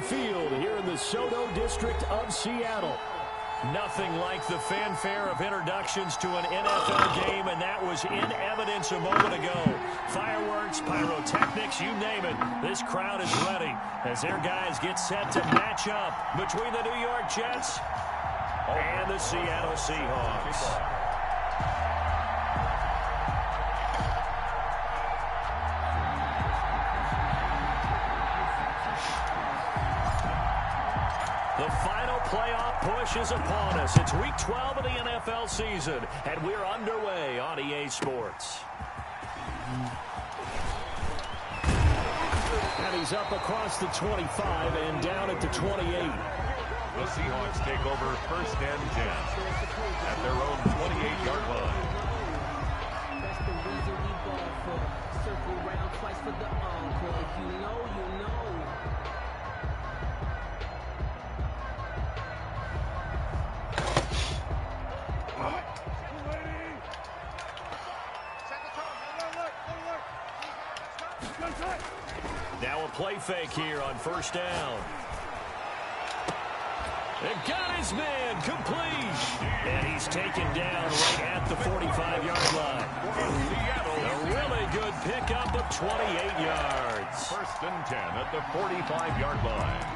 Citizen Field here in the Soto district of Seattle. Nothing like the fanfare of introductions to an NFL game, and that was in evidence a moment ago. Fireworks, pyrotechnics, you name it. This crowd is ready as their guys get set to match up between the New York Jets and the Seattle Seahawks. The final playoff push is upon us. It's week 12 of the NFL season, and we're underway on EA Sports. And he's up across the 25 and down at the 28. The Seahawks take over first and 10 at their own 28-yard line. That's the reason we ball for. Circle round twice for the encore. If you know, you know. Now a play fake here on first down. And got his man complete. And he's taken down right at the 45-yard line. A really good pickup of 28 yards. First and 10 at the 45-yard line.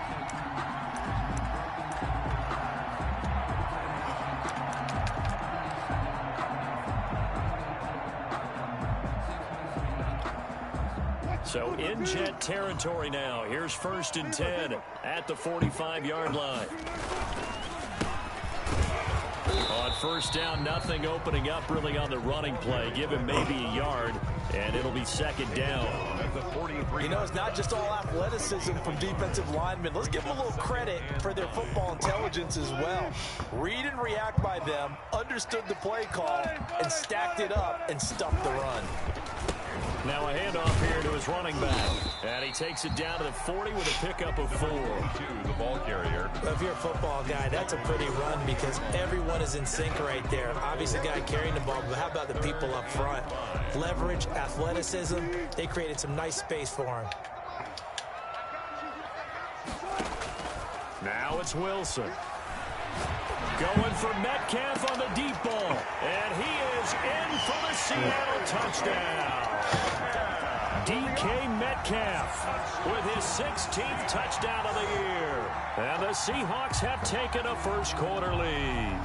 So in Jet territory now. Here's first and 10 at the 45-yard line. On first down, nothing opening up really on the running play. Give him maybe a yard, and it'll be second down. You know, it's not just all athleticism from defensive linemen. Let's give them a little credit for their football intelligence as well. Read and react by them, understood the play call, and stacked it up and stuffed the run. Now a handoff here to his running back. And he takes it down to the 40 with a pickup of 4. To the ball carrier. Well, if you're a football guy, that's a pretty run because everyone is in sync right there. Obviously, the guy carrying the ball, but how about the people up front? Leverage, athleticism, they created some nice space for him. Now it's Wilson. Going for Metcalf on the deep ball. And he is in for the Seattle touchdown. DK Metcalf with his 16th touchdown of the year. And the Seahawks have taken a first quarter lead.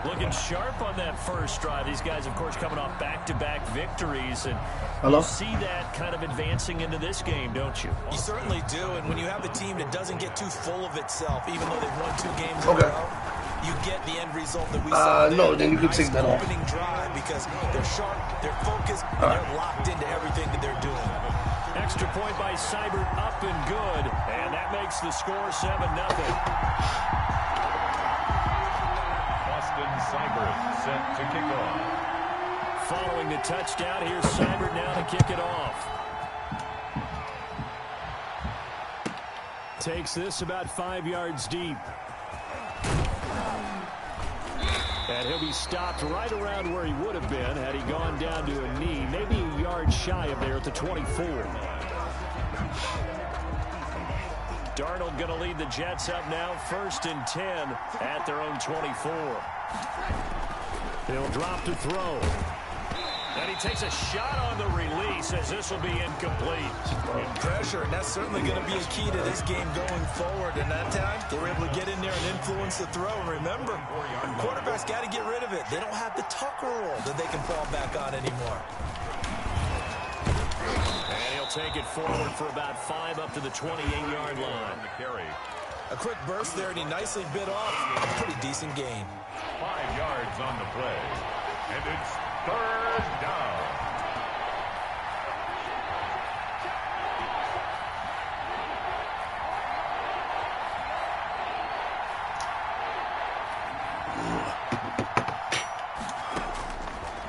Looking sharp on that first drive. These guys, of course, coming off back-to-back victories. And you see that kind of advancing into this game, don't you? You certainly do. And when you have a team that doesn't get too full of itself, even though they've won 2 games in a row, you get the end result that we saw. No, then you could take that off. Opening drive because they're sharp, they're focused, and they're locked into everything that they're doing. Extra point by Seibert, up and good. And that makes the score 7-0. Seibert set to kick off. Following the touchdown, here's Seibert now to kick it off. Takes this about 5 yards deep. And he'll be stopped right around where he would have been had he gone down to a knee, maybe a yard shy of there at the 24. Darnold going to lead the Jets up now, first and 10 at their own 24. He'll drop to throw. And he takes a shot on the release as this will be incomplete. And pressure, and that's certainly going to be a key to this game going forward. And that time, they were able to get in there and influence the throw. And remember, quarterbacks got to get rid of it. They don't have the Tucker roll that they can fall back on anymore. And he'll take it forward for about 5 up to the 28-yard line. A quick burst there, and he nicely bit off a pretty decent gain. 5 yards on the play. And it's third down.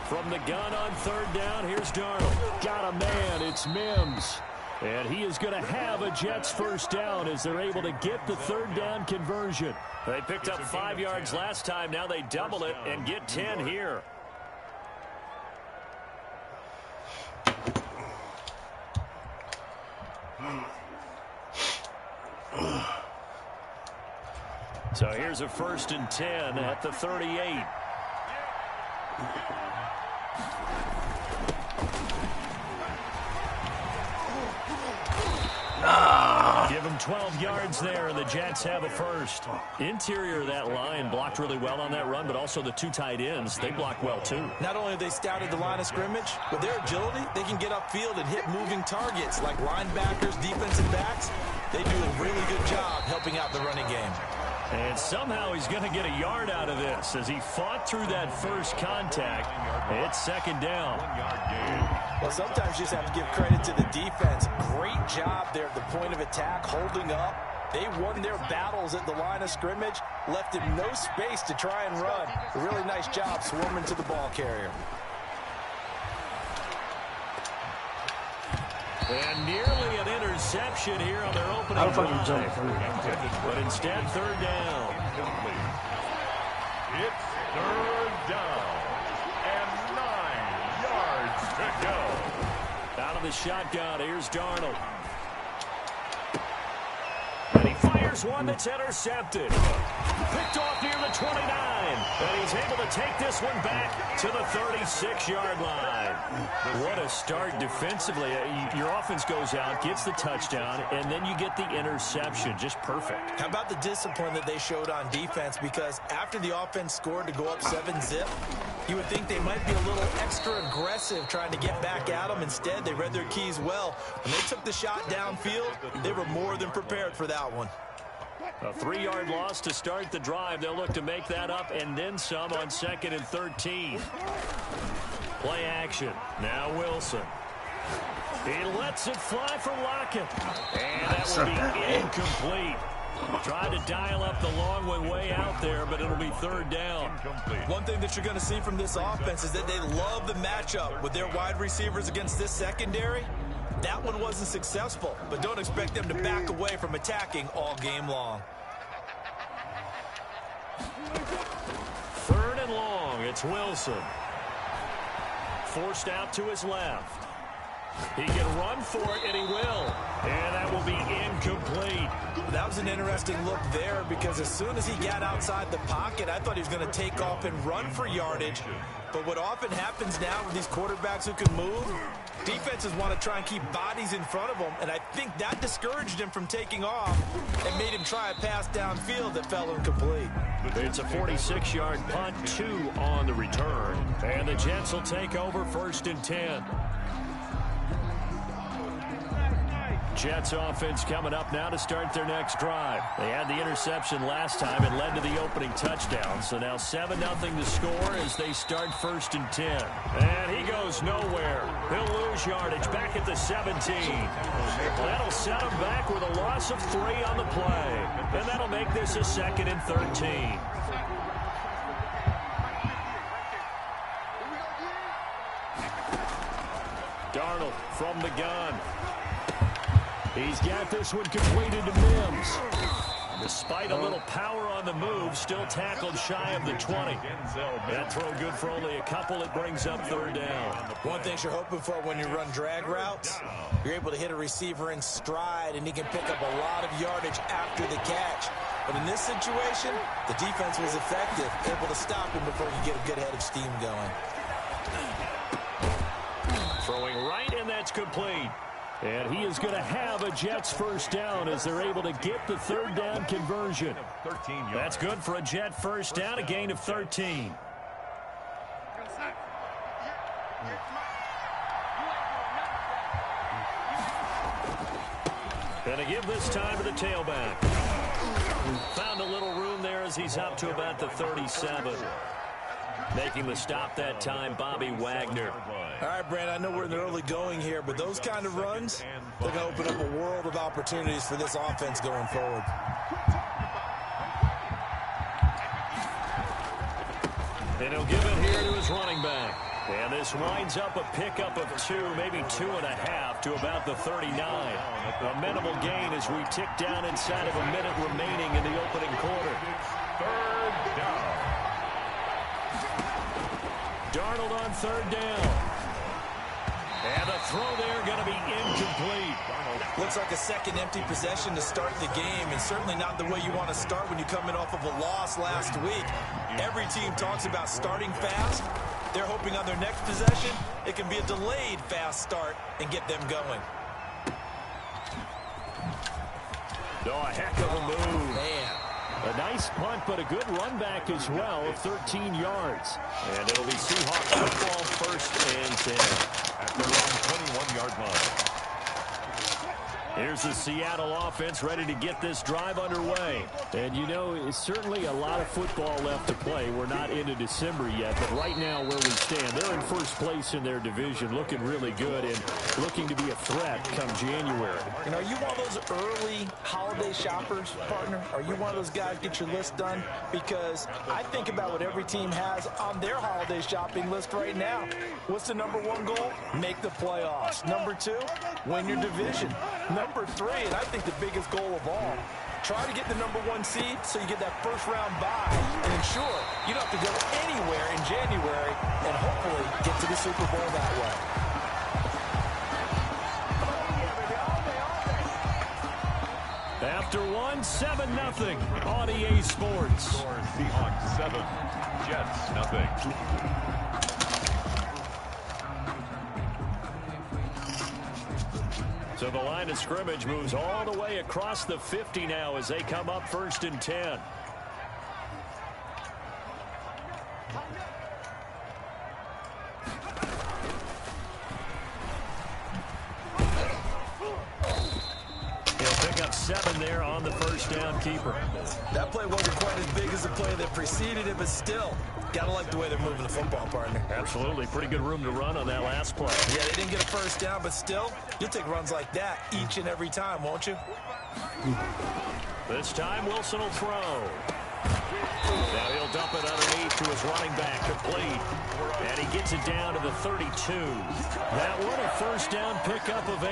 From the gun on third down, here's Darnold. Got a man, it's Mims. And he is going to have a Jets first down as they're able to get the third down conversion. They picked up 5 yards last time. Now they double it and get 10 here. So here's a 1st and 10 at the 38. Give them 12 yards there, and the Jets have a first. Interior of that line blocked really well on that run, but also the 2 tight ends, they block well too. Not only have they scouted the line of scrimmage, with their agility, they can get upfield and hit moving targets like linebackers, defensive backs. They do a really good job helping out the running game. And somehow he's going to get a yard out of this as he fought through that first contact. It's 2nd down. Well, sometimes you just have to give credit to the defense. Great job there at the point of attack, holding up. They won their battles at the line of scrimmage, left him no space to try and run. A really nice job swarming to the ball carrier. And nearly an interception here on their opening drive. But instead, 3rd down. It's 3rd down and 9 yards to go. Out of the shotgun, here's Darnold. And he fires one that's intercepted. Picked off near the 29. And he's able to take this one back to the 36-yard line. What a start defensively. Your offense goes out, gets the touchdown, and then you get the interception. Just perfect. How about the discipline that they showed on defense? Because after the offense scored to go up 7-zip, you would think they might be a little extra aggressive trying to get back at them. Instead, they read their keys well. When they took the shot downfield, they were more than prepared for that one. A 3-yard loss to start the drive. They'll look to make that up and then some on 2nd and 13. Play action. Now Wilson. He lets it fly for Lockett. And that will be incomplete. Tried to dial up the long one way out there, but it'll be 3rd down. One thing that you're going to see from this offense is that they love the matchup with their wide receivers against this secondary. That one wasn't successful, but don't expect them to back away from attacking all game long. 3rd and long. It's Wilson. Forced out to his left. He can run for it, and he will. And that will be incomplete. That was an interesting look there because as soon as he got outside the pocket, I thought he was going to take off and run for yardage. But what often happens now with these quarterbacks who can move, defenses want to try and keep bodies in front of them, and I think that discouraged him from taking off and made him try a pass downfield that fell incomplete. It's a 46-yard punt, 2 on the return. And the Jets will take over 1st and 10. Jets offense coming up now to start their next drive. They had the interception last time and led to the opening touchdown. So now 7-0 to score as they start 1st and 10. And he goes nowhere. He'll lose yardage back at the 17. That'll set him back with a loss of 3 on the play. And that'll make this a 2nd and 13. Darnold from the gun. He's got this one completed to Mims. Despite a little power on the move, still tackled shy of the 20. That throw good for only a couple. It brings up 3rd down. One thing you're hoping for when you run drag routes, you're able to hit a receiver in stride, and he can pick up a lot of yardage after the catch. But in this situation, the defense was effective, able to stop him before he get a good head of steam going. Throwing right, and that's complete. And he is going to have a Jets 1st down as they're able to get the 3rd down conversion. That's good for a Jet 1st down, a gain of 13. And to give this time to the tailback. Found a little room there as he's up to about the 37. Making the stop that time, Bobby Wagner. All right, Brandon, I know we're in the early going here, but those kind of runs, they're going to open up a world of opportunities for this offense going forward. And he'll give it here to his running back. And this winds up a pickup of 2, maybe 2.5 to about the 39. A minimal gain as we tick down inside of a minute remaining in the opening quarter. 3rd down. Darnold on 3rd down. And the throw there going to be incomplete. Looks like a second empty possession to start the game, and certainly not the way you want to start when you're coming off of a loss last week. Every team talks about starting fast. They're hoping on their next possession, it can be a delayed fast start and get them going. Oh, a heck of a move. Man. A nice punt, but a good run back as well of 13 yards. And it'll be Seahawks football, 1st and 10. At their own 21-yard line. Here's the Seattle offense ready to get this drive underway. And, you know, it's certainly a lot of football left to play. We're not into December yet, but right now where we stand, they're in first place in their division, looking really good and looking to be a threat come January. And are you one of those early holiday shoppers, partner? Are you one of those guys get your list done? Because I think about what every team has on their holiday shopping list right now. What's the #1 goal? Make the playoffs. #2, win your division. #3, and I think the biggest goal of all, try to get the #1 seed so you get that first-round bye and ensure you don't have to go anywhere in January and hopefully get to the Super Bowl that way. After one, 7-0 on EA Sports. Score Seahawks 7, Jets 0. So the line of scrimmage moves all the way across the 50 now as they come up 1st and 10. He'll pick up 7 there on the first down keeper. That play wasn't quite as big as the play that preceded it, but still, gotta like the way they're moving the football, partner. Absolutely. Pretty good room to run on that last play. Yeah, they didn't get a first down, but still, you'll take runs like that each and every time, won't you? This time, Wilson will throw. Now he'll dump it underneath to his running back, complete. And he gets it down to the 32. That one a first down pickup of 8.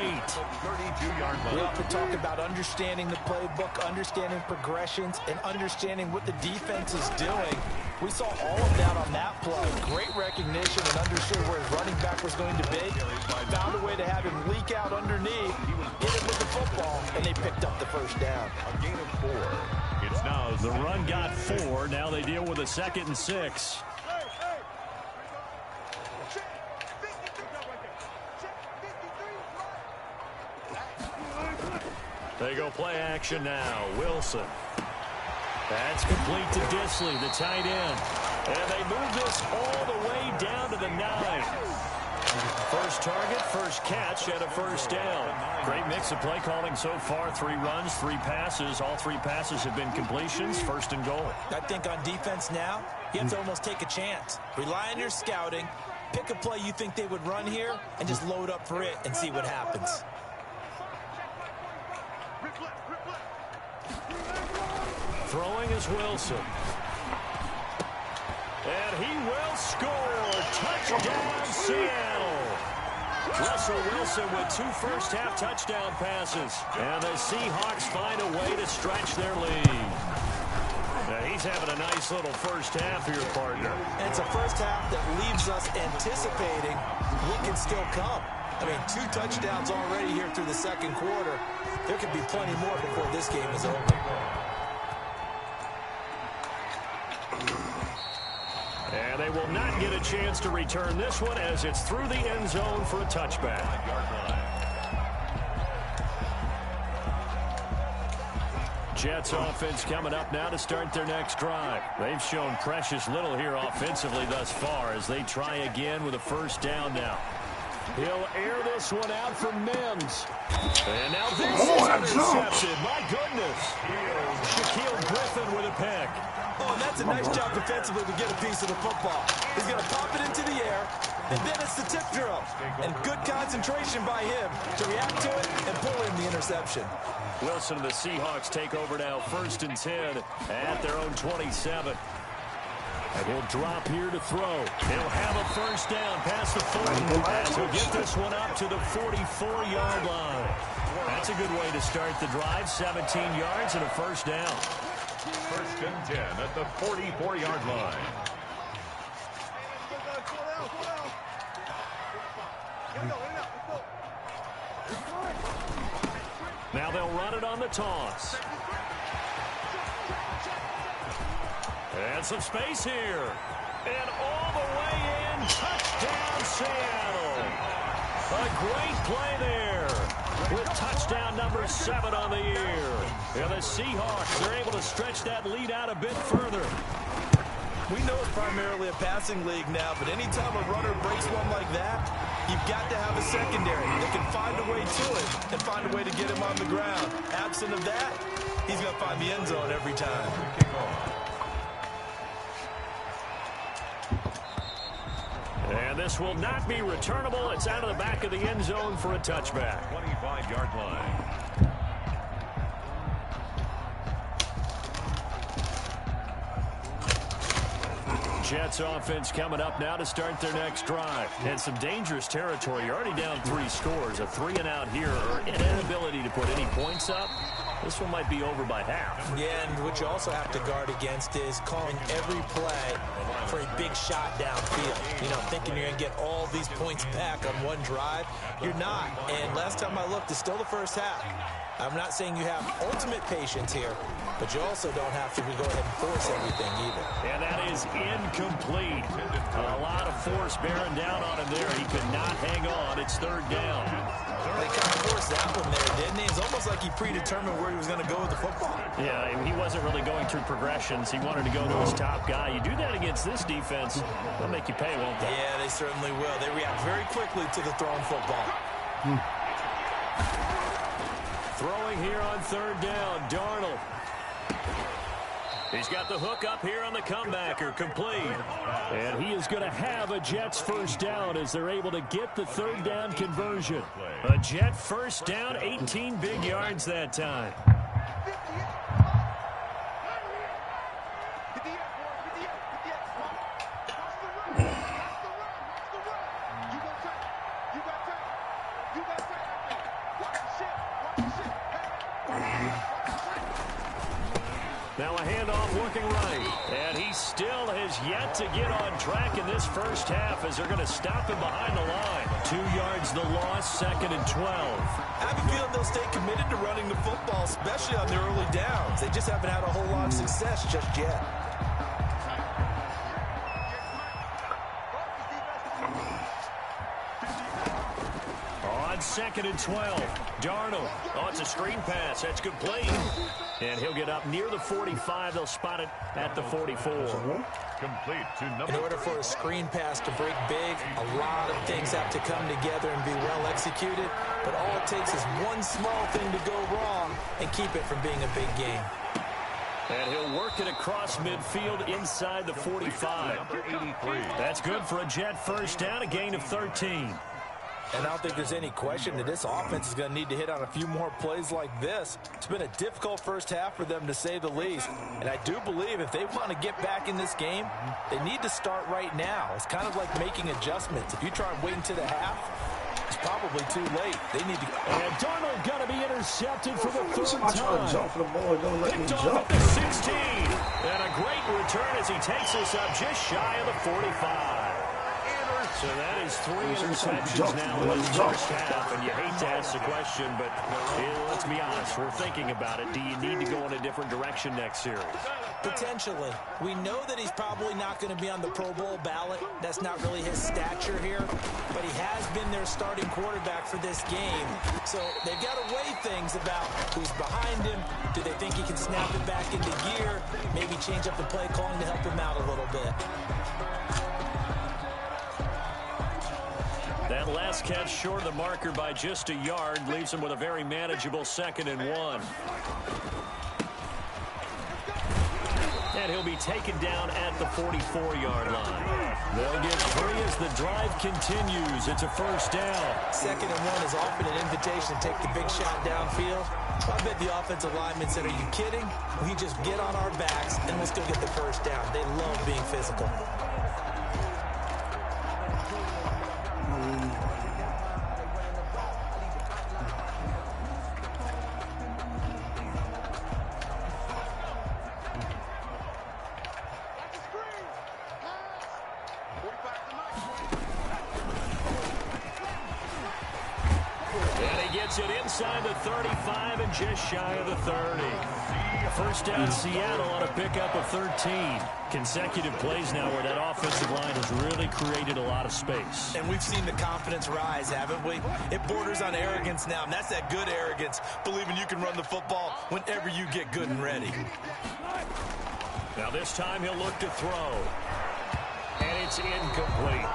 32-yard line. We often talk about understanding the playbook, understanding progressions, and understanding what the defense is doing. We saw all of that on that play. Great recognition and understood where his running back was going to be. Found a way to have him leak out underneath, get him with the football, and they picked up the first down. A gain of 4. It's now The run got 4. Now they deal with a 2nd and 6. They go play action now. Wilson. That's complete to Disley, the tight end. And they move this all the way down to the 9. First target, first catch, and a first down. Great mix of play calling so far. 3 runs, 3 passes. All 3 passes have been completions. 1st and goal. I think on defense now, you have to almost take a chance. Rely on your scouting. Pick a play you think they would run here and just load up for it and see what happens. Throwing is Wilson. And he will score. Touchdown, Seattle. Russell Wilson with 2 first-half touchdown passes. And the Seahawks find a way to stretch their lead. Now he's having a nice little first half here, partner. And it's a first half that leaves us anticipating what can still come. I mean, 2 touchdowns already here through the 2nd quarter. There could be plenty more before this game is over. And they will not get a chance to return this one as it's through the end zone for a touchback. Jets offense coming up now to start their next drive. They've shown precious little here offensively thus far as they try again with a first down now. He'll air this one out for Mims. And now this is intercepted. My goodness. Shaquille Griffin with a pick. Oh, and that's a nice job defensively to get a piece of the football. He's going to pop it into the air, and then it's the tip drill. And good concentration by him to react to it and pull in the interception. Wilson and the Seahawks take over now 1st and 10 at their own 27. And he'll drop here to throw. He'll have a first down past the 40. As he'll get this one up to the 44-yard line. That's a good way to start the drive. 17 yards and a first down. 1st and 10 at the 44-yard line. Now they'll run it on the toss. And some space here. And all the way in. Touchdown, Seattle. A great play there. With touchdown number 7 on the year. And the Seahawks are able to stretch that lead out a bit further. We know it's primarily a passing league now, but anytime a runner breaks one like that, you've got to have a secondary that can find a way to it and find a way to get him on the ground. Absent of that, he's going to find the end zone every time. And this will not be returnable. It's out of the back of the end zone for a touchback. 25-yard line. Jets offense coming up now to start their next drive. And some dangerous territory. You're already down 3 scores. A 3-and-out here, or an inability to put any points up. This one might be over by half. Yeah, and what you also have to guard against is calling every play for a big shot downfield. You know, thinking you're going to get all these points back on one drive. You're not. And last time I looked, it's still the first half. I'm not saying you have ultimate patience here, but you also don't have to go ahead and force everything either. And that is incomplete. A lot of force bearing down on him there. He could not hang on. It's 3rd down. They kind of forced that one there, didn't he? It's almost like he predetermined where he was going to go with the football. Yeah, he wasn't really going through progressions. He wanted to go to his top guy. You do that against this defense, they'll make you pay, won't they? Yeah, they certainly will. They react very quickly to the thrown football. Throwing here on 3rd down, Darnold. He's got the hook up here on the comebacker, complete. And he is going to have a Jets first down as they're able to get the 3rd down conversion. A Jet first down, 18 big yards that time. Now a handoff looking right. And he still has yet to get on track in this first half as they're going to stop him behind the line. 2 yards the loss, 2nd and 12. I have a feeling they'll stay committed to running the football, especially on their early downs. They just haven't had a whole lot of success just yet. On 2nd and 12, Darnold. Oh, it's a screen pass. That's complete. And he'll get up near the 45. They'll spot it at the 44. Complete to number. In order for a screen pass to break big, a lot of things have to come together and be well executed. But all it takes is one small thing to go wrong and keep it from being a big game. And he'll work it across midfield inside the 45. Number 83. That's good for a Jet first down, a gain of 13. And I don't think there's any question that this offense is going to need to hit on a few more plays like this. It's been a difficult first half for them, to say the least. And I do believe if they want to get back in this game, they need to start right now. It's kind of like making adjustments. If you try and wait until the half, it's probably too late. They need to. And Darnold going to be intercepted for the 3rd I try to time. jump for the ball, don't let me Picked off jump. at the 16. And a great return as he takes us up just shy of the 45. So that is 3 interceptions now in this first half, and you hate to ask the question, but let's be honest, we're thinking about it. Do you need to go in a different direction next series? Potentially. We know that he's probably not going to be on the Pro Bowl ballot. That's not really his stature here, but he has been their starting quarterback for this game. So they've got to weigh things about who's behind him. Do they think he can snap it back into gear? Maybe change up the play calling to help him out a little bit. That last catch short of the marker by just a yard leaves him with a very manageable 2nd and 1. And he'll be taken down at the 44-yard line. They'll get 3 as the drive continues. It's a first down. 2nd and 1 is often an invitation to take the big shot downfield. I bet the offensive lineman said, are you kidding? We just get on our backs and let's go get the first down. They love being physical. takes it inside the 35 and just shy of the 30. First down Seattle on a pickup of 13. Consecutive plays now where that offensive line has really created a lot of space. And we've seen the confidence rise, haven't we? It borders on arrogance now, and that's that good arrogance, believing you can run the football whenever you get good and ready. Now this time he'll look to throw. And it's incomplete.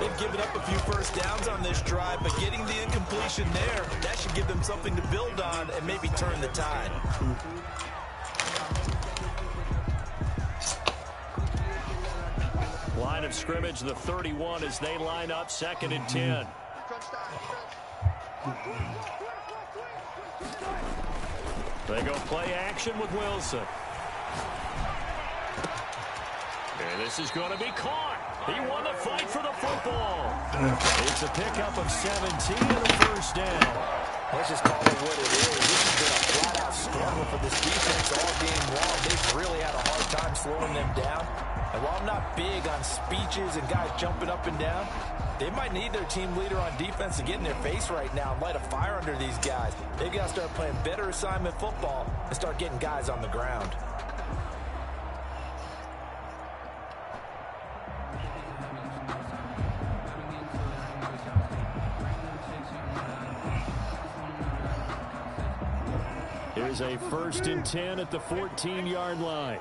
They've given up a few first downs on this drive, but getting the incompletion there, that should give them something to build on and maybe turn the tide. Line of scrimmage, the 31 as they line up 2nd and 10. They go play action with Wilson. And this is going to be caught. He won the fight for the football. It's a pickup of 17 and a first down. Let's just call it what it is. This has been a flat-out struggle for this defense all game long. They've really had a hard time slowing them down. And while I'm not big on speeches and guys jumping up and down, they might need their team leader on defense to get in their face right now and light a fire under these guys. They've got to start playing better assignment football and start getting guys on the ground. Here's a 1st and 10 at the 14-yard line.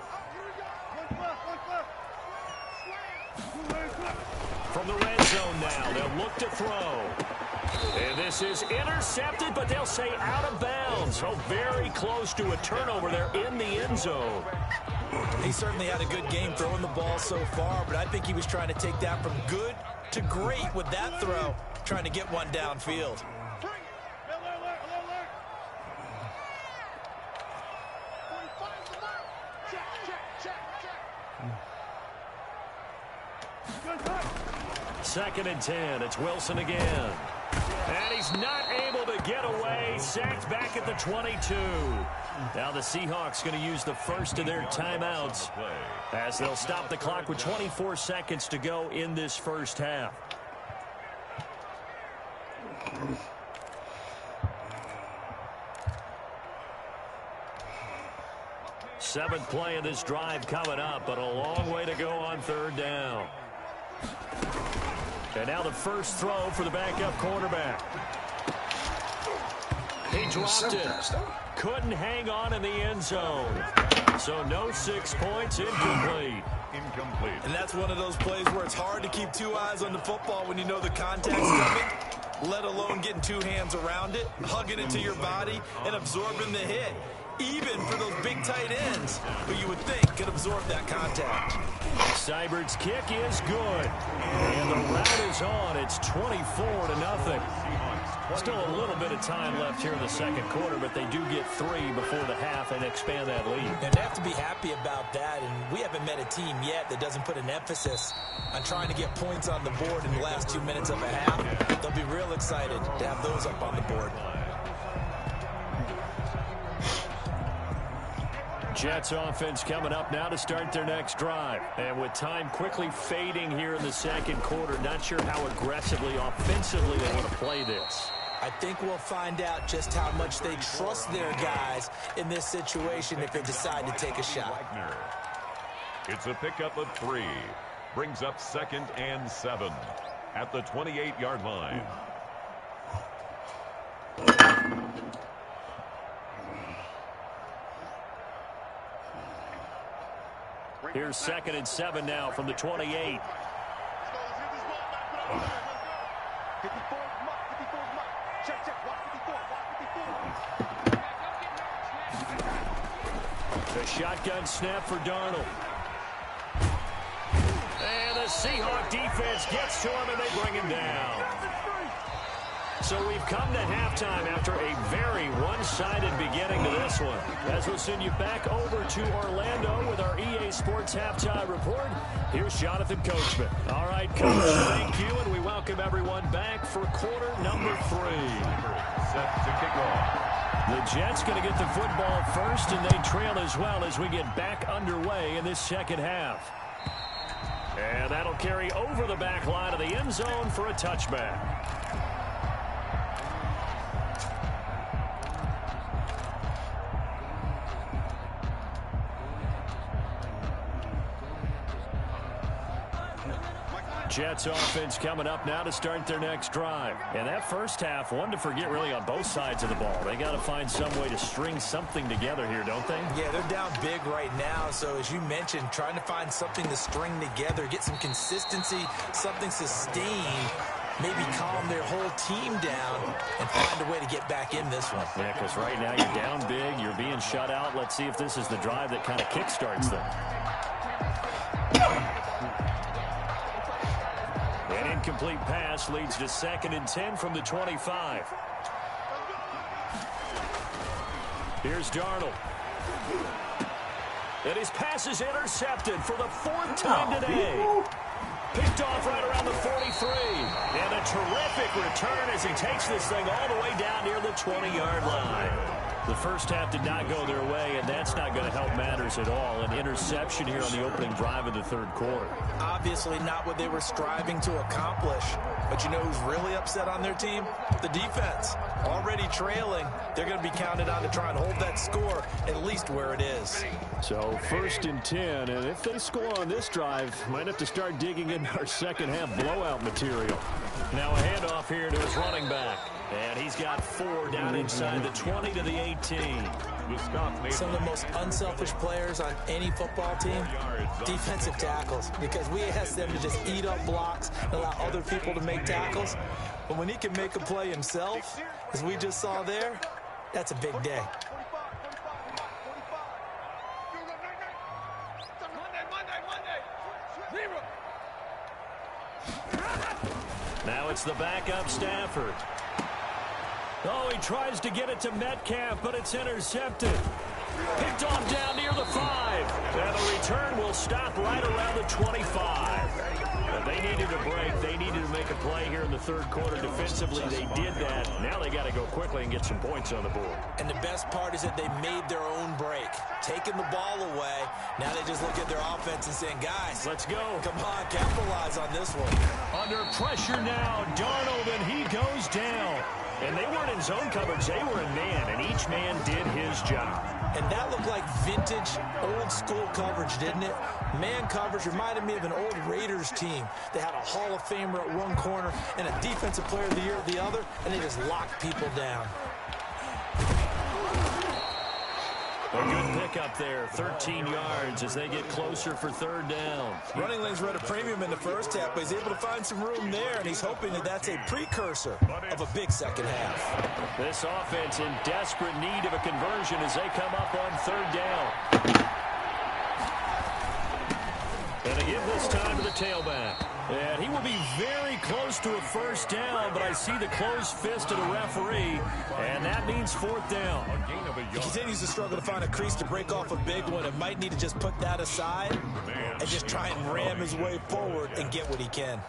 From the red zone now, they'll look to throw. And this is intercepted, but they'll say out of bounds. So very close to a turnover there in the end zone. He certainly had a good game throwing the ball so far, but I think he was trying to take that from good to great with that throw, trying to get one downfield. Second and 10. It's Wilson again. And he's not able to get away. Sacked back at the 22. Now the Seahawks going to use the first of their timeouts as they'll stop the clock with 24 seconds to go in this first half. Seventh play of this drive coming up, but a long way to go on 3rd down. And now the first throw for the backup quarterback. He dropped it. Couldn't hang on in the end zone. So no 6 points, incomplete. And that's one of those plays where it's hard to keep 2 eyes on the football when you know the contact's coming, let alone getting 2 hands around it, hugging it to your body, and absorbing the hit. Even for those big tight ends who you would think could absorb that contact. Seibert's kick is good. And the route is on. It's 24-0. Still a little bit of time left here in the second quarter, but they do get 3 before the half and expand that lead. And they have to be happy about that, and we haven't met a team yet that doesn't put an emphasis on trying to get points on the board in the last 2 minutes of a half. They'll be real excited to have those up on the board. Jets offense coming up now to start their next drive. And with time quickly fading here in the second quarter, not sure how aggressively, offensively they want to play this. I think we'll find out just how much they trust their guys in this situation if they decide to take a shot. It's a pickup of 3. Brings up 2nd and 7 at the 28-yard line. Here's 2nd and 7 now from the 28. The shotgun snap for Darnold. And the Seahawk defense gets to him and they bring him down. So we've come to halftime after a very one-sided beginning to this one. As we'll send you back over to Orlando with our EA Sports Halftime Report, here's Jonathan Coachman. All right, Coach, thank you, and we welcome everyone back for quarter number 3. Set to kick off. The Jets going to get the football first, and they trail as well as we get back underway in this second half. And that'll carry over the back line of the end zone for a touchback. Jets offense coming up now to start their next drive. And that first half, one to forget really on both sides of the ball. They got to find some way to string something together here, don't they? Yeah, they're down big right now. So as you mentioned, trying to find something to string together, get some consistency, something sustained, maybe calm their whole team down and find a way to get back in this one. Yeah, because right now you're down big, you're being shut out. Let's see if this is the drive that kind of kickstarts them. An incomplete pass leads to 2nd and 10 from the 25. Here's Darnold. And his pass is intercepted for the 4th time today. Picked off right around the 43. And a terrific return as he takes this thing all the way down near the 20-yard line. The first half did not go their way, and that's not going to help matters at all. An interception here on the opening drive of the 3rd quarter. Obviously not what they were striving to accomplish. But you know who's really upset on their team? The defense. Already trailing. They're going to be counted on to try and hold that score at least where it is. So 1st and 10, and if they score on this drive, might have to start digging in our second half blowout material. Now a handoff here to his running back. And he's got 4 down inside the 20 to the 18. Some of the most unselfish players on any football team, defensive tackles, because we ask them to just eat up blocks and allow other people to make tackles. But when he can make a play himself, as we just saw there, that's a big day. Now it's the backup Stafford. Oh, he tries to get it to Metcalf, but it's intercepted. Picked off down near the 5. And the return will stop right around the 25. And they needed a break. They needed to make a play here in the 3rd quarter defensively. They did that. Now they got to go quickly and get some points on the board. And the best part is that they made their own break. Taking the ball away. Now they just look at their offense and saying, guys, let's go. Come on, capitalize on this one. Under pressure now, Darnold, and he goes down. And they weren't in zone coverage. They were in man, and each man did his job. And that looked like vintage, old-school coverage, didn't it? Man coverage reminded me of an old Raiders team. They had a Hall of Famer at one corner and a Defensive Player of the Year at the other, and they just locked people down. A good pickup there, 13 yards as they get closer for 3rd down. Running lanes were at a premium in the first half, but he's able to find some room there, and he's hoping that that's a precursor of a big second half. This offense in desperate need of a conversion as they come up on 3rd down. And again this time to the tailback. And he will be very close to a 1st down, but I see the closed fist of the referee, and that means 4th down. He continues to struggle to find a crease to break off a big one and might need to just put that aside and just try and ram his way forward and get what he can.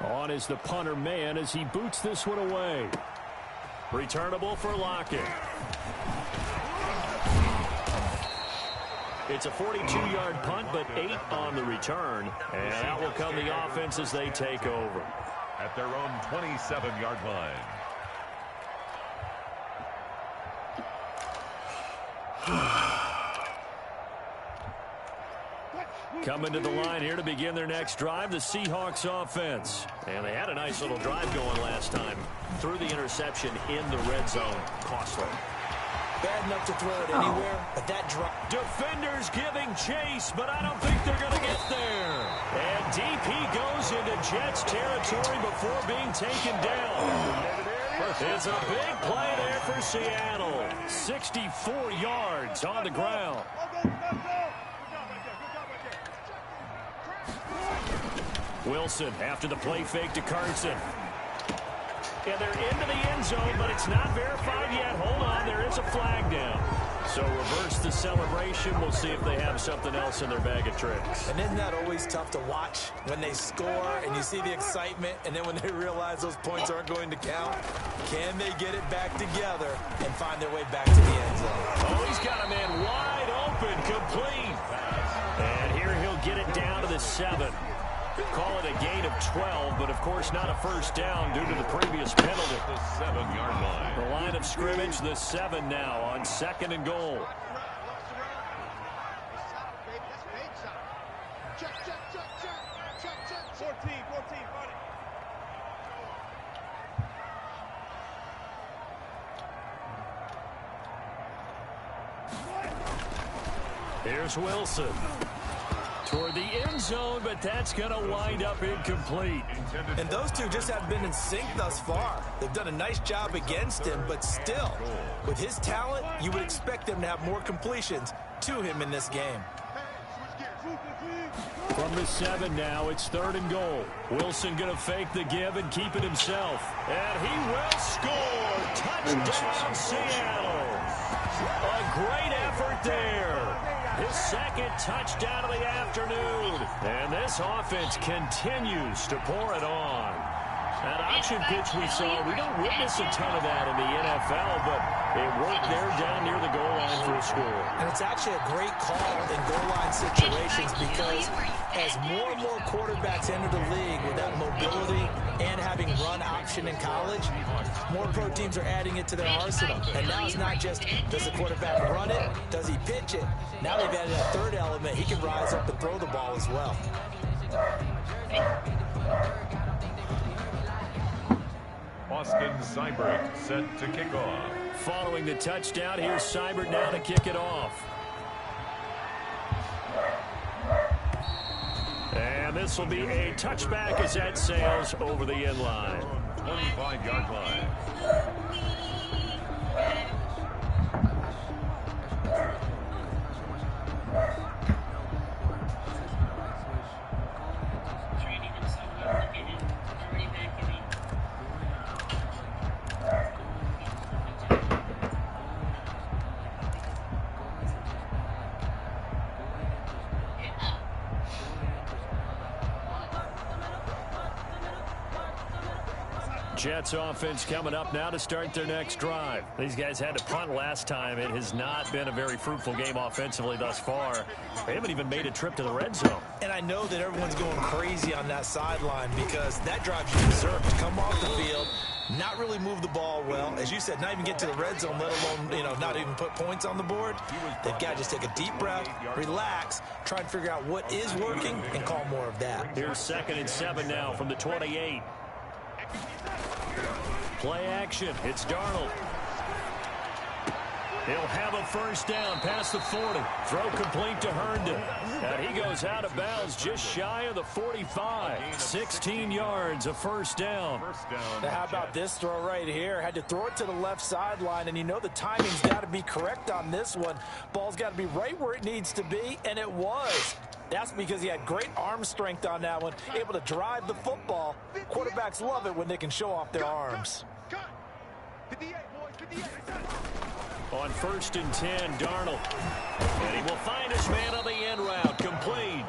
On is the punter man as he boots this one away. Returnable for Lockett. It's a 42-yard punt, but 8 on the return. And out will come the offense as they take over. At their own 27-yard line. Coming to the line here to begin their next drive, the Seahawks offense. And they had a nice little drive going last time. Threw the interception in the red zone. Costly. Bad enough to throw it anywhere, but that drop. Defenders giving chase, but I don't think they're going to get there. And DP goes into Jets territory before being taken down. It's a big play there for Seattle. 64 yards on the ground. Wilson after the play fake to Carson. And they're into the end zone, but it's not verified yet. Hold on, there is a flag down. So reverse the celebration. We'll see if they have something else in their bag of tricks. And isn't that always tough to watch when they score and you see the excitement, and then when they realize those points aren't going to count? Can they get it back together and find their way back to the end zone? Oh, he's got a man wide open, complete. And here he'll get it down to the 7. Call it a gain of 12, but of course not a first down due to the previous penalty. The 7-yard line. The line of scrimmage, the 7 now on 2nd and goal. Here's Wilson. Toward the end zone, but that's going to wind up incomplete. And those two just have been in sync thus far. They've done a nice job against him, but still, with his talent, you would expect them to have more completions to him in this game. From the 7 now, it's 3rd and goal. Wilson going to fake the give and keep it himself. And he will score. Touchdown, Seattle. A great effort there. His 2nd touchdown of the afternoon. And this offense continues to pour it on. That option pitch we saw, we don't witness a ton of that in the NFL, but it worked there down near the goal line for a score. And it's actually a great call in goal line situations because as more and more quarterbacks enter the league with that mobility and having run option in college, more pro teams are adding it to their arsenal. And now it's not just, does the quarterback run it? Does he pitch it? Now they've added a 3rd element. He can rise up and throw the ball as well. Austin Seibert set to kick off. Following the touchdown, here's Seibert now to kick it off. And this will be a touchback as that sails over the end line. 25-yard line. Jets offense coming up now to start their next drive. These guys had to punt last time. It has not been a very fruitful game offensively thus far. They haven't even made a trip to the red zone. And I know that everyone's going crazy on that sideline because that drive you deserve to come off the field, not really move the ball well. As you said, not even get to the red zone, let alone, not even put points on the board. They've got to just take a deep breath, relax, try and figure out what is working, and call more of that. Here's 2nd and 7 now from the 28. Play action. It's Darnold. He'll have a first down past the 40. Throw complete to Herndon. And he goes out of bounds just shy of the 45. 16 yards, a first down. Now how about this throw right here? Had to throw it to the left sideline, and you know the timing's got to be correct on this one. Ball's got to be right where it needs to be, and it was. That's because he had great arm strength on that one, able to drive the football. Quarterbacks love it when they can show off their arms. On 1st and 10, Darnold. And he will find his man on the end route, complete.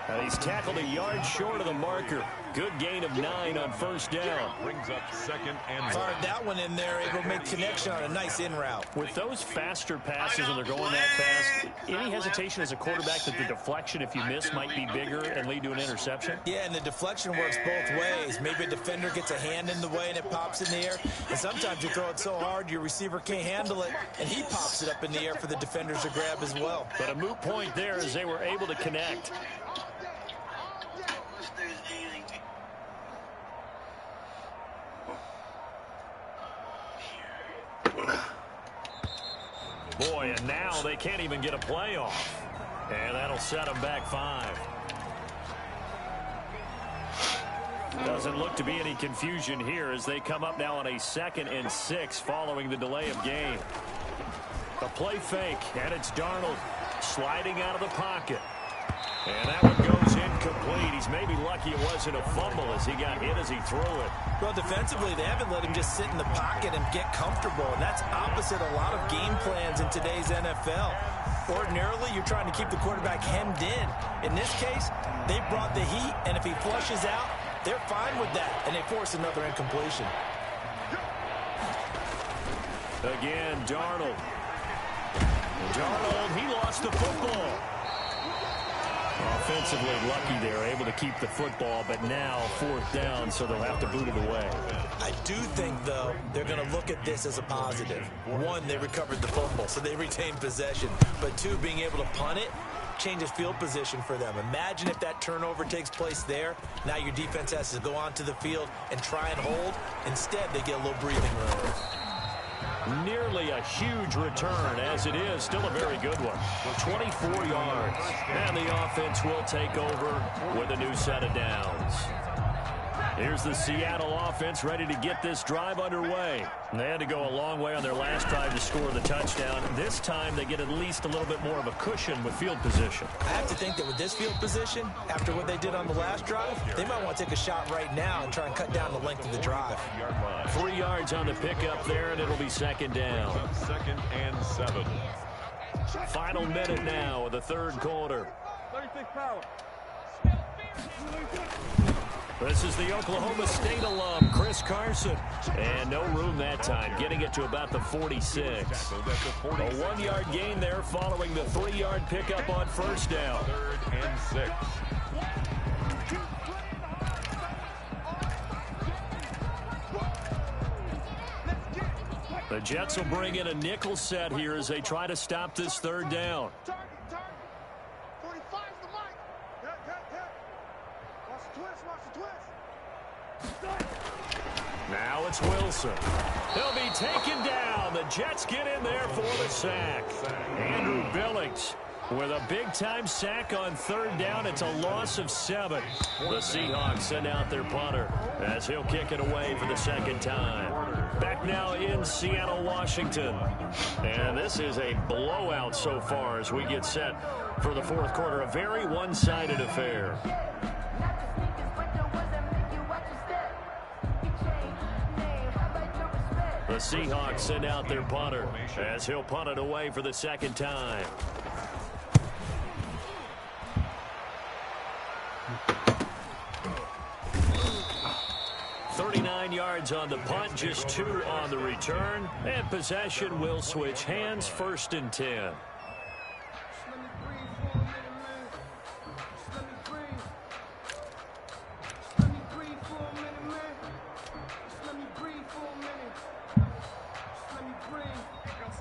And he's tackled a yard short of the marker. Good gain of 9 on first down. Brings up 2nd and Fired that one in there, able to make connection on a nice in route. With those faster passes and they're going that fast, any hesitation as a quarterback that the deflection, if you miss, might be bigger and lead to an interception? Yeah, and the deflection works both ways. Maybe a defender gets a hand in the way and it pops in the air. And sometimes you throw it so hard your receiver can't handle it, and he pops it up in the air for the defenders to grab as well. But a moot point there as they were able to connect. Boy, and now they can't even get a play off. And that'll set them back 5. Doesn't look to be any confusion here as they come up now on a 2nd and 6 following the delay of game. A play fake, and it's Darnold sliding out of the pocket. And that one goes incomplete. He's maybe lucky it wasn't a fumble as he got hit as he threw it. Well, defensively, they haven't let him just sit in the pocket and get comfortable, and that's opposite a lot of game plans in today's NFL. Ordinarily, you're trying to keep the quarterback hemmed in. In this case, they brought the heat, and if he flushes out, they're fine with that, and they force another incompletion. Again, Darnold. Darnold, he lost the football. Offensively lucky they're able to keep the football, but now 4th down, so they'll have to boot it away. I do think, though, they're going to look at this as a positive. 1, they recovered the fumble, so they retained possession. But 2, being able to punt it changes field position for them. Imagine if that turnover takes place there. Now your defense has to go onto the field and try and hold. Instead, they get a little breathing room. Nearly a huge return, as it is still a very good one. 24 yards. And the offense will take over with a new set of downs. Here's the Seattle offense ready to get this drive underway. And they had to go a long way on their last drive to score the touchdown. This time they get at least a little bit more of a cushion with field position. I have to think that with this field position, after what they did on the last drive, they might want to take a shot right now and try and cut down the length of the drive. 3 yards on the pickup there, and it'll be second down. 2nd and 7. Final minute now of the third quarter. 36 power. This is the Oklahoma State alum, Chris Carson. And no room that time, getting it to about the 46. A 1-yard gain there following the 3-yard pickup on first down. 3rd and 6. The Jets will bring in a nickel set here as they try to stop this third down. Now it's Wilson. He'll be taken down. The Jets get in there for the sack. Andrew Billings with a big-time sack on third down. It's a loss of 7. The Seahawks send out their punter as he'll kick it away for the second time. Back now in Seattle, Washington. And this is a blowout so far as we get set for the fourth quarter. A very one-sided affair. The Seahawks send out their punter as he'll punt it away for the second time. Yards on the punt, just 2 on the return, and possession will switch hands. 1st and 10.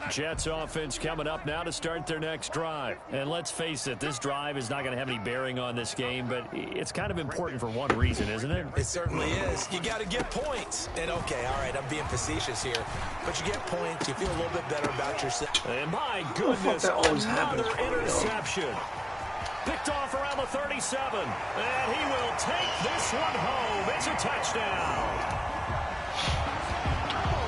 Jets offense coming up now to start their next drive. And let's face it, this drive is not going to have any bearing on this game, but it's kind of important for one reason, isn't it? It certainly is. You got to get points. And okay, all right, I'm being facetious here, but you get points, you feel a little bit better about yourself. And my goodness, another interception. Picked off around the 37, and he will take this one home. It's a touchdown.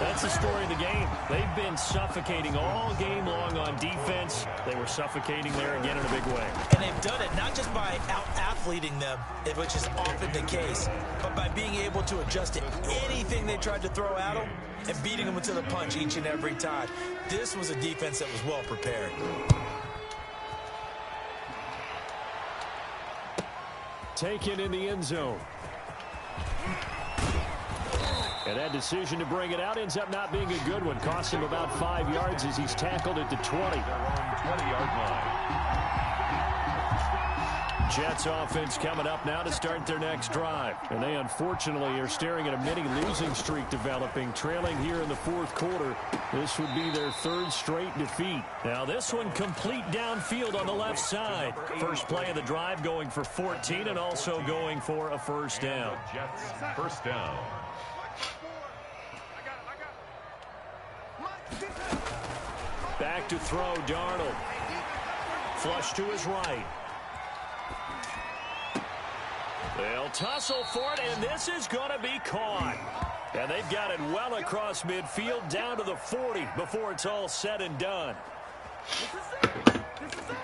That's the story of the game. They've been suffocating all game long on defense. They were suffocating there again in a big way. And they've done it not just by out-athleting them, which is often the case, but by being able to adjust to anything they tried to throw at them and beating them to the punch each and every time. This was a defense that was well prepared. Taken in the end zone. And that decision to bring it out ends up not being a good one. Cost him about 5 yards as he's tackled at the 20. 20-yard line. Jets offense coming up now to start their next drive. And they unfortunately are staring at a mini losing streak developing, trailing here in the fourth quarter. This would be their 3rd straight defeat. Now this one complete downfield on the left side. First play of the drive going for 14 and also going for a first down. Jets first down. Back to throw, Darnold. Flush to his right. They'll tussle for it, and this is going to be caught. And they've got it well across midfield, down to the 40 before it's all said and done. This is it. This is it.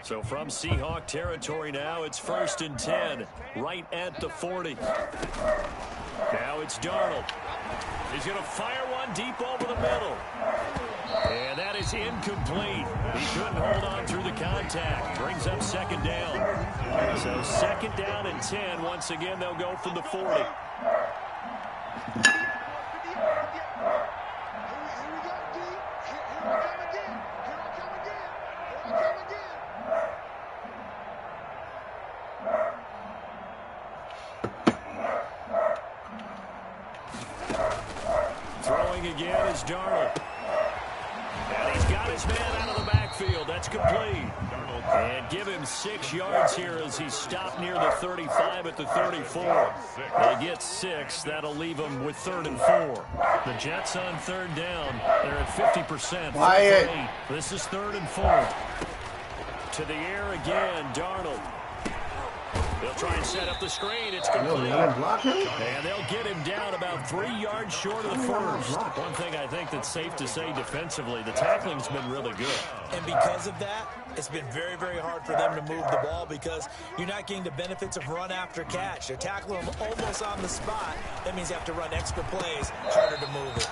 So from Seahawk territory now, it's 1st and 10, right at the 40. Now it's Darnold. He's going to fire one deep over the middle. And that is incomplete. He couldn't hold on through the contact. Brings up second down. So second down and 10. Once again, they'll go from the 40. Throwing again is Darnold. And he's got his man out of the backfield. That's complete. And give him 6 yards here as he stopped near the 35 at the 34. They get 6. That'll leave them with 3rd and 4. The Jets on 3rd down. They're at 50%. Quiet. This is 3rd and 4. To the air again, Darnold. They'll try and set up the screen. It's complete. And they'll get him down about 3 yards short of the first. One thing I think that's safe to say defensively, the tackling's been really good. And because of that, it's been very, very hard for them to move the ball because you're not getting the benefits of run after catch. They're tackling them almost on the spot. That means you have to run extra plays, harder to move it.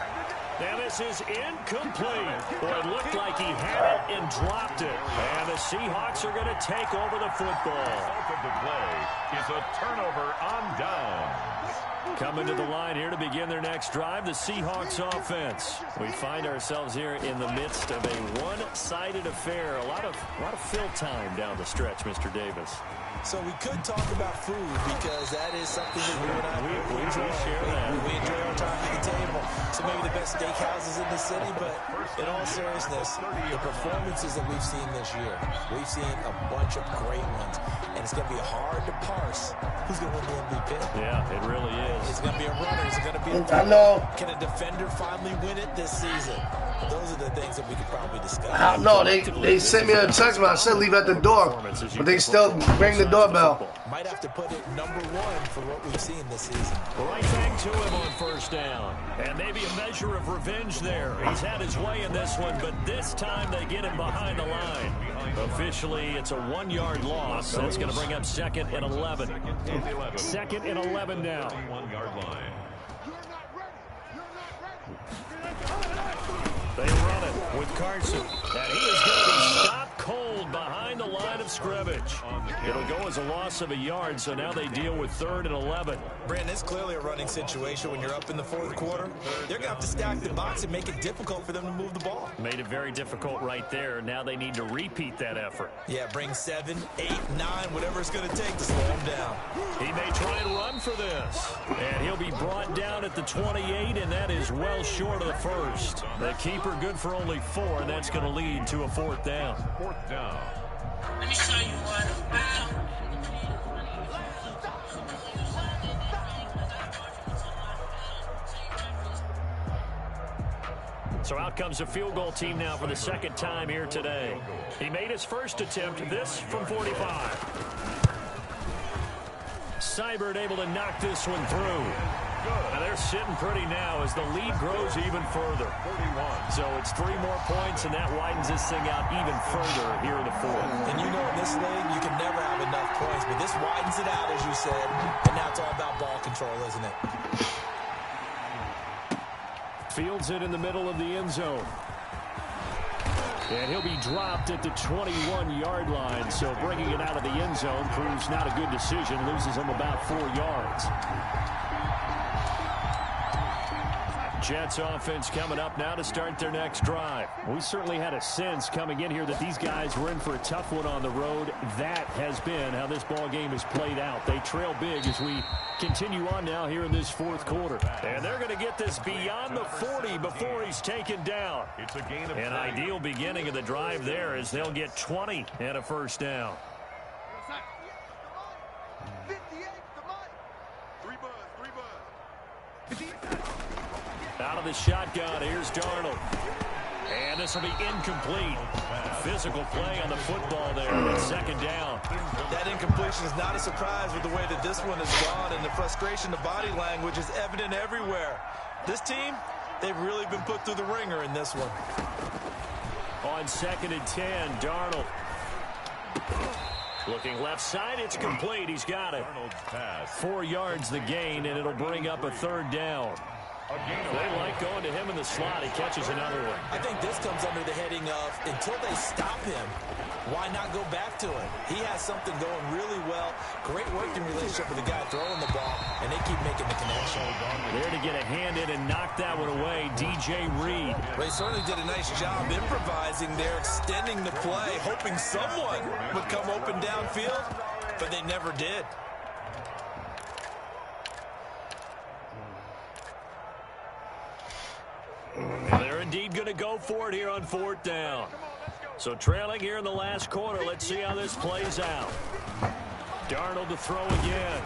Now this is incomplete. Boy, it looked like he had it and dropped it. And the Seahawks are going to take over the football. The result of the play is a turnover on downs. Coming to the line here to begin their next drive, the Seahawks offense. We find ourselves here in the midst of a one-sided affair. A lot of fill time down the stretch, Mr. Davis. So we could talk about food because that is something that you and I we share that. We enjoy our time at the table. So maybe the best steakhouses in the city, but in all seriousness, the performances that we've seen this year, we've seen a bunch of great ones, and it's going to be hard to parse who's going to win the MVP. Yeah, it really is. Is it going to be a runner? Is it going to be a I know. Can a defender finally win it this season? Those are the things that we could probably discuss. No, they sent me a text when I said leave at the door, but they still ring the doorbell. Might have to put it #1 for what we've seen this season. Right back to him on 1st down. And maybe a measure of revenge there. He's had his way in this one, but this time they get him behind the line. Officially, it's a 1-yard loss. That's going to bring up 2nd and 11. 2nd and 11 now. 1-yard line. They run it with Carson. And he is going to be stopped cold behind the line of scrimmage. It'll go as a loss of a yard, so now they deal with 3rd and 11. Brandon, it's clearly a running situation when you're up in the 4th quarter. They're going to have to stack the box and make it difficult for them to move the ball. Made it very difficult right there. Now they need to repeat that effort. Yeah, bring 7, 8, 9, whatever it's going to take to slow him down. He may try and run for this. And he'll be brought down at the 28, and that is well short of the first. The keeper good for only 4, and that's going to lead to a 4th down. 4th down. Let me show you what about. So out comes a field goal team now for the 2nd time here today. He made his first attempt, this from 45. Seibert able to knock this one through. Now they're sitting pretty now as the lead grows even further. 41. So it's 3 more points, and that widens this thing out even further here in the 4th. And you know in this league, you can never have enough points, but this widens it out, as you said, and now it's all about ball control, isn't it? Fields it in the middle of the end zone. And he'll be dropped at the 21-yard line, so bringing it out of the end zone proves not a good decision, loses him about 4 yards. Jets offense coming up now to start their next drive. We certainly had a sense coming in here that these guys were in for a tough one on the road. That has been how this ball game has played out. They trail big as we continue on now here in this 4th quarter. And they're going to get this beyond the 40 before he's taken down. It's a gain of An ideal beginning of the drive there as they'll get 20 and a 1st down. 58, the 3 buzz. Out of the shotgun, here's Darnold. And this will be incomplete. Physical play on the football there. It's 2nd down. That incompletion is not a surprise with the way that this one has gone, and the frustration, the body language is evident everywhere. This team, they've really been put through the ringer in this one. On 2nd and 10, Darnold. Looking left side, it's complete. He's got it. 4 yards the gain, and it'll bring up a 3rd down. They like going to him in the slot. He catches another one. I think this comes under the heading of until they stop him, why not go back to him? He has something going really well. Great working relationship with the guy throwing the ball, and they keep making the connection. There to get a hand in and knock that one away, DJ Reed. They certainly did a nice job improvising there, extending the play, hoping someone would come open downfield, but they never did. And they're indeed going to go for it here on 4th down. So trailing here in the last quarter. Let's see how this plays out. Darnold to throw again.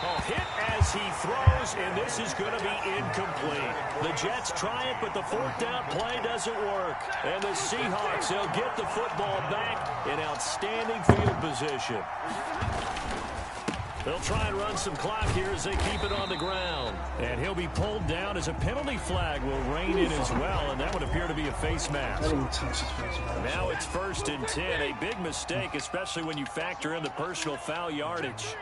Oh, hit as he throws, and this is going to be incomplete. The Jets try it, but the fourth down play doesn't work. And the Seahawks, they'll get the football back in outstanding field position. They'll try and run some clock here as they keep it on the ground. And he'll be pulled down as a penalty flag will rein in as well, and that would appear to be a face mask. Now it's 1st and 10, a big mistake, especially when you factor in the personal foul yardage.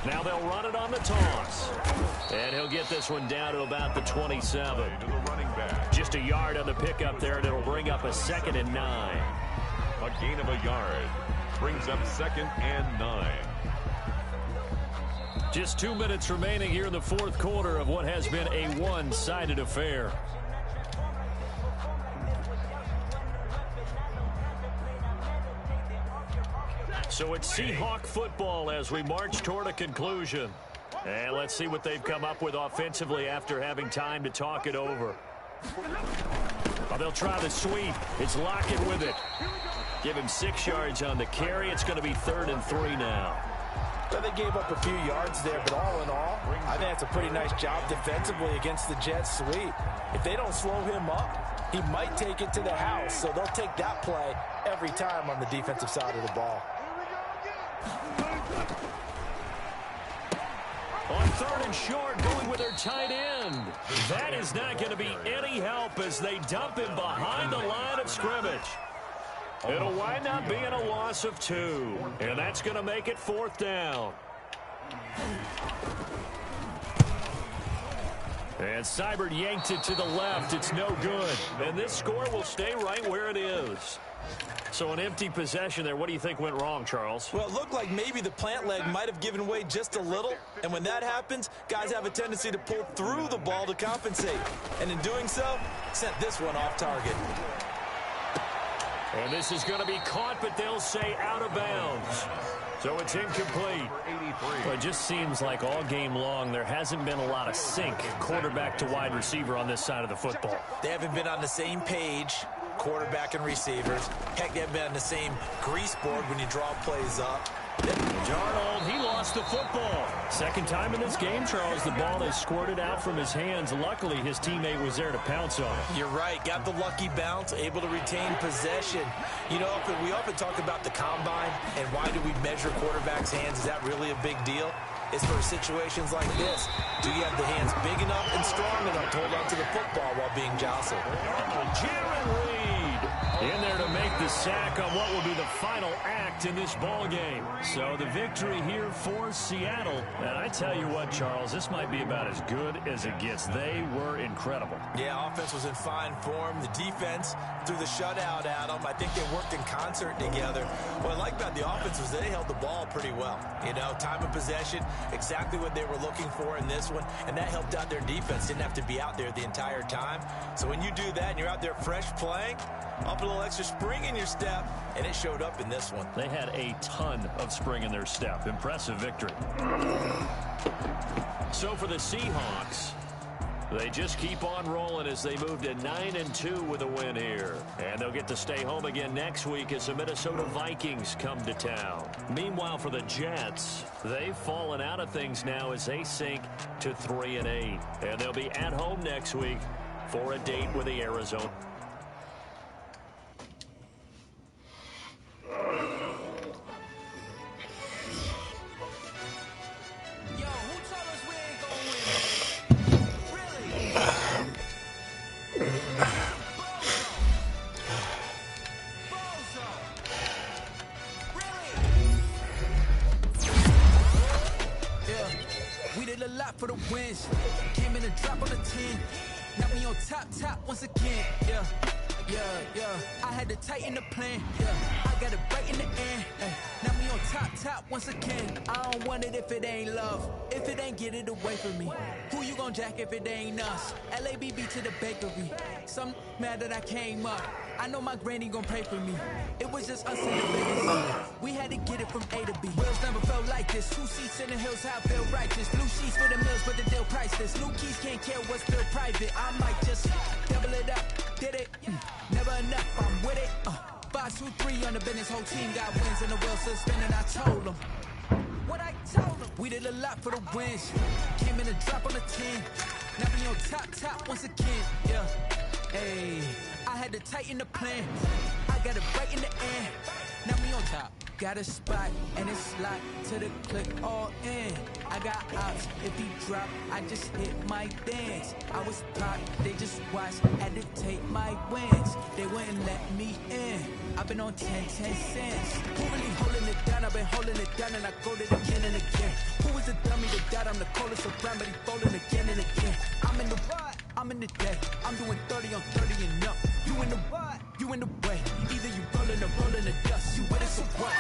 Now they'll run it on the toss. And he'll get this one down to about the 27. Just a yard on the pickup there, and it'll bring up a 2nd and 9. A gain of a yard. Brings up 2nd and 9. Just 2 minutes remaining here in the fourth quarter of what has been a one-sided affair. So it's Seahawk football as we march toward a conclusion. And let's see what they've come up with offensively after having time to talk it over. Well, they'll try the sweep. It's Lockett with it. Give him 6 yards on the carry. It's going to be 3rd and 3 now. Well, they gave up a few yards there, but all in all, I think that's a pretty nice job defensively against the Jets sweep. If they don't slow him up, he might take it to the house, so they'll take that play every time on the defensive side of the ball. On 3rd and short, going with their tight end. That is not going to be any help as they dump him behind the line of scrimmage. It'll wind up being a loss of 2, and that's going to make it 4th down. And Seibert yanked it to the left. It's no good. And this score will stay right where it is. So an empty possession there. What do you think went wrong, Charles? Well, it looked like maybe the plant leg might have given way just a little. And when that happens, guys have a tendency to pull through the ball to compensate. And in doing so, sent this one off target. And this is going to be caught, but they'll say out of bounds. So it's incomplete. Well, it just seems like all game long there hasn't been a lot of sync quarterback to wide receiver on this side of the football. They haven't been on the same page, quarterback and receivers. Heck, they haven't been on the same grease board when you draw plays up. Darnold, he lost the football. Second time in this game, Charles, the ball has squirted out from his hands. Luckily, his teammate was there to pounce on it. You're right. Got the lucky bounce, able to retain possession. You know, we often talk about the combine and why do we measure quarterbacks' hands? Is that really a big deal? It's for situations like this. Do you have the hands big enough and strong enough to hold on to the football while being jostled? Jaron Reed in there to make the sack on what will be the final act in this ball game. So the victory here for Seattle. And I tell you what, Charles, this might be about as good as it gets. They were incredible. Yeah, offense was in fine form. The defense threw the shutout at them. I think they worked in concert together. What I like about the offense was they held the ball pretty well. You know, time of possession, exactly what they were looking for in this one, and that helped out their defense. Didn't have to be out there the entire time. So when you do that and you're out there fresh playing, up a little extra spring in your step, and it showed up in this one. They had a ton of spring in their step. Impressive victory. So for the Seahawks, they just keep on rolling as they move to 9-2 with a win here. And they'll get to stay home again next week as the Minnesota Vikings come to town. Meanwhile, for the Jets, they've fallen out of things now as they sink to 3-8. And they'll be at home next week for a date with the Arizona. For the wins, came in a drop on the 10. Now we on top once again. Yeah. I had to tighten the plan. Yeah, I got it right in the end. Now we on top once again. I don't want it if it ain't love. If it ain't, get it away from me. Who you gon' jack if it ain't us? LABB to the bakery. Some mad that I came up. I know my granny gon' pray for me. It was just us in the business. We had to get it from A to B. Wheels never felt like this. 2 seats in the hills, how I feel righteous. Blue sheets for the mills, but the deal priceless. New keys can't care what's still private. I might just double it up, did it. Never enough, I'm with it. 5, 2, 3 on the business, whole team got wins and the wheels still spinning. I told them what I told them. We did a lot for the wins. Came in a drop on the 10. Now we on top once again. Yeah, hey, I had to tighten the plan. I got it right in the end. Now we on top. Got a spot and it's locked to the click all in. I got ops, if he drop, I just hit my dance. I was popped, they just watched, had to take my wins. They wouldn't let me in. I've been on 10 cents. Who really holding it down? I've been holding it down and I go it again and again. Who was the dummy that died? I'm the coldest around, but he folding again and again. I'm in the what? I'm in the day. I'm doing 30 on 30 and up. You in the what? You in the way. Either you rolling the dust. You with it, so what?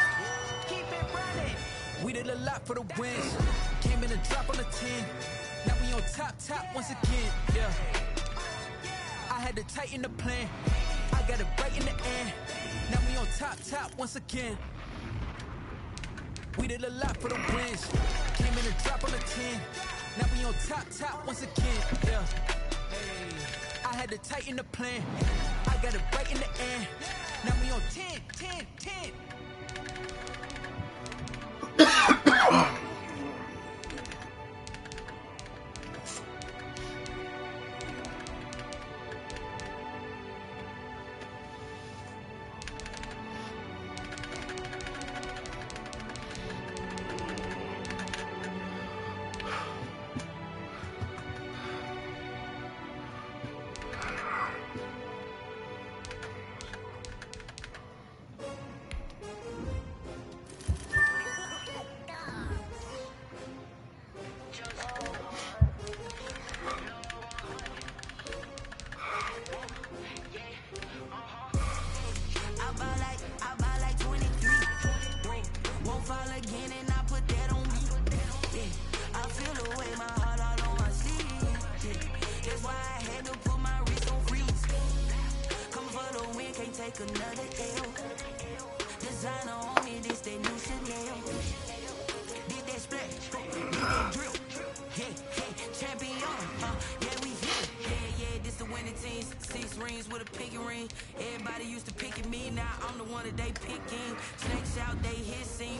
Keep it running. We did a lot for the wins. Came in a drop on the 10. Now we on top once again. Yeah. I had to tighten the plan. I got it right in the end. Now we on top once again. We did a lot for the wins. Came in a drop on the 10. Now we on top once again. Yeah. Hey, I had to tighten the plan. I got it right in the end. Now we on 10. Another L. Designer on me, this they new Chanel. Did that splash, did that drill. Hey, champion, yeah, we here. Yeah, this the winning teams. 6 rings with a pinky ring. Everybody used to pick at me, now I'm the one that they picking. Snakes out, they hissing.